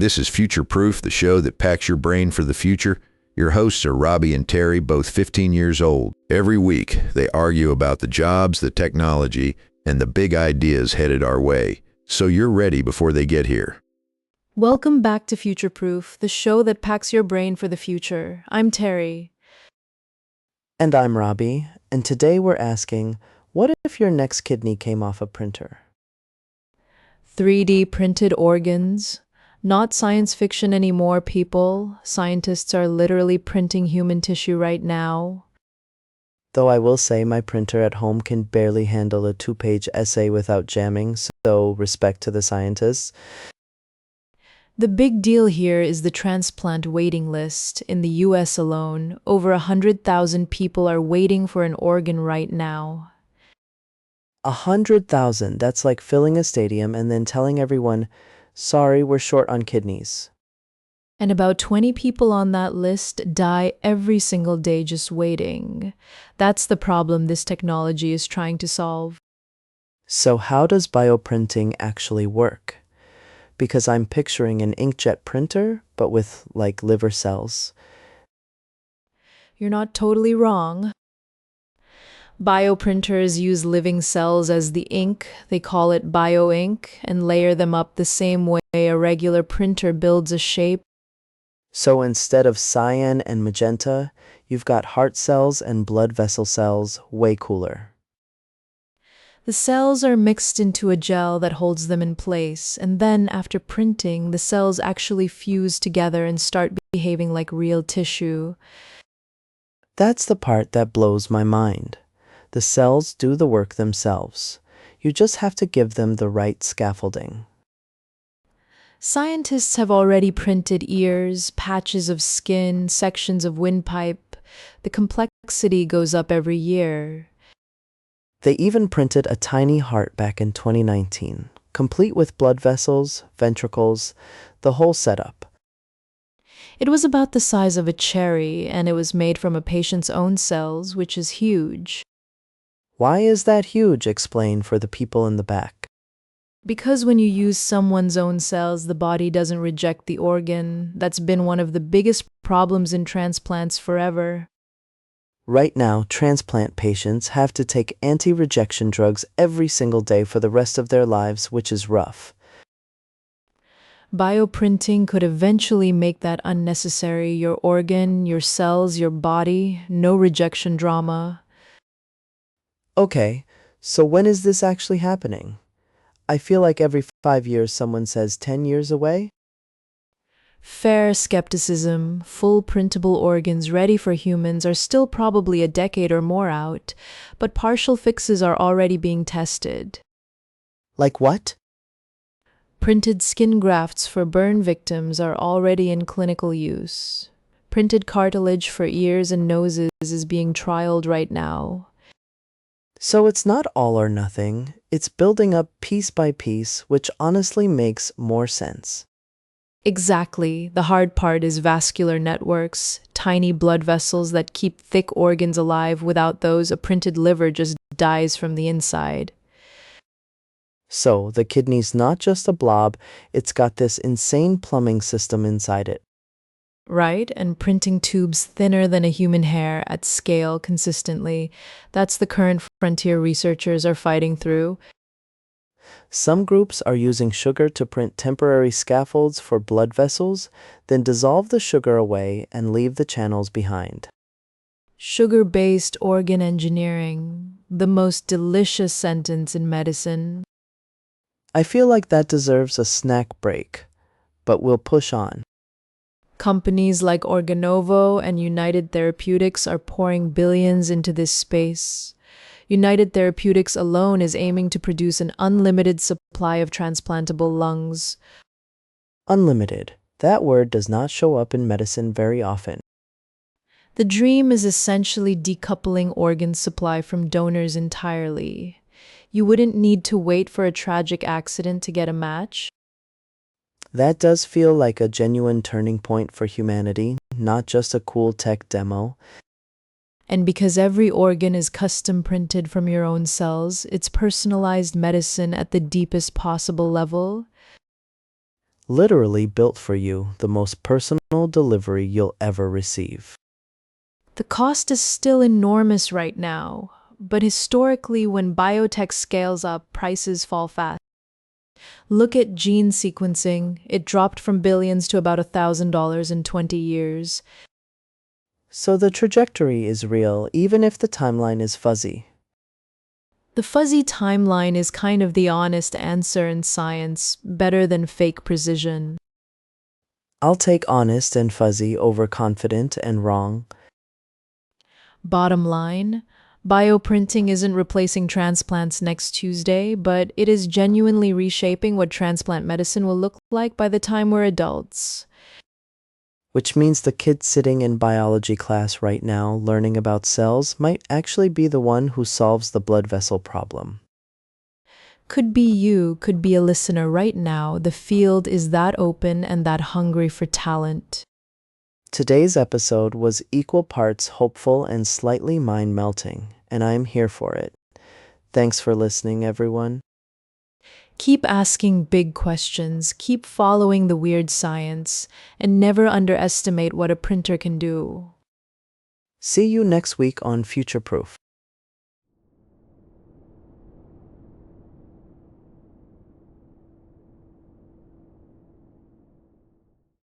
This is Future Proof, the show that packs your brain for the future. Your hosts are Robbie and Terry, both 15 years old. Every week, they argue about the jobs, the technology, and the big ideas headed our way. So you're ready before they get here. Welcome back to Future Proof, the show that packs your brain for the future. I'm Terry. And I'm Robbie, and today we're asking, what if your next kidney came off a printer? 3D printed organs. Not science fiction anymore, people. Scientists are literally printing human tissue right now. Though I will say my printer at home can barely handle a 2-page essay without jamming, so respect to the scientists. The big deal here is the transplant waiting list. In the US alone, over 100,000 people are waiting for an organ right now. 100,000, that's like filling a stadium and then telling everyone, sorry, we're short on kidneys. And about 20 people on that list die every single day just waiting. That's the problem this technology is trying to solve. So how does bioprinting actually work? Because I'm picturing an inkjet printer, but with, like, liver cells. You're not totally wrong. Bioprinters use living cells as the ink, they call it bioink, and layer them up the same way a regular printer builds a shape. So instead of cyan and magenta, you've got heart cells and blood vessel cells, way cooler. The cells are mixed into a gel that holds them in place, and then after printing, the cells actually fuse together and start behaving like real tissue. That's the part that blows my mind. The cells do the work themselves. You just have to give them the right scaffolding. Scientists have already printed ears, patches of skin, sections of windpipe. The complexity goes up every year. They even printed a tiny heart back in 2019, complete with blood vessels, ventricles, the whole setup. It was about the size of a cherry, and it was made from a patient's own cells, which is huge. Why is that huge? Explain for the people in the back. Because when you use someone's own cells, the body doesn't reject the organ. That's been one of the biggest problems in transplants forever. Right now, transplant patients have to take anti-rejection drugs every single day for the rest of their lives, which is rough. Bioprinting could eventually make that unnecessary. Your organ, your cells, your body, no rejection drama. Okay, so when is this actually happening? I feel like every 5 years someone says 10 years away. Fair skepticism, full printable organs ready for humans are still probably a decade or more out, but partial fixes are already being tested. Like what? Printed skin grafts for burn victims are already in clinical use. Printed cartilage for ears and noses is being trialed right now. So it's not all or nothing, it's building up piece by piece, which honestly makes more sense. Exactly. The hard part is vascular networks, tiny blood vessels that keep thick organs alive. Without those, a printed liver just dies from the inside. So the kidney's not just a blob, it's got this insane plumbing system inside it. Right? And printing tubes thinner than a human hair at scale consistently. That's the current frontier researchers are fighting through. Some groups are using sugar to print temporary scaffolds for blood vessels, then dissolve the sugar away and leave the channels behind. Sugar-based organ engineering, the most delicious sentence in medicine. I feel like that deserves a snack break, but we'll push on. Companies like Organovo and United Therapeutics are pouring billions into this space. United Therapeutics alone is aiming to produce an unlimited supply of transplantable lungs. Unlimited. That word does not show up in medicine very often. The dream is essentially decoupling organ supply from donors entirely. You wouldn't need to wait for a tragic accident to get a match. That does feel like a genuine turning point for humanity, not just a cool tech demo. And because every organ is custom printed from your own cells, it's personalized medicine at the deepest possible level. literally built for you, the most personal delivery you'll ever receive. The cost is still enormous right now, but historically, when biotech scales up, prices fall fast. Look at gene sequencing. It dropped from billions to about $1,000 in 20 years. So the trajectory is real, even if the timeline is fuzzy. The fuzzy timeline is kind of the honest answer in science, better than fake precision. I'll take honest and fuzzy over confident and wrong. Bottom line, bioprinting isn't replacing transplants next Tuesday, but it is genuinely reshaping what transplant medicine will look like by the time we're adults. Which means the kid sitting in biology class right now learning about cells might actually be the one who solves the blood vessel problem. Could be you, could be a listener right now. The field is that open and that hungry for talent. Today's episode was equal parts hopeful and slightly mind-melting, and I'm here for it. Thanks for listening, everyone. Keep asking big questions, keep following the weird science, and never underestimate what a printer can do. See you next week on Future Proof.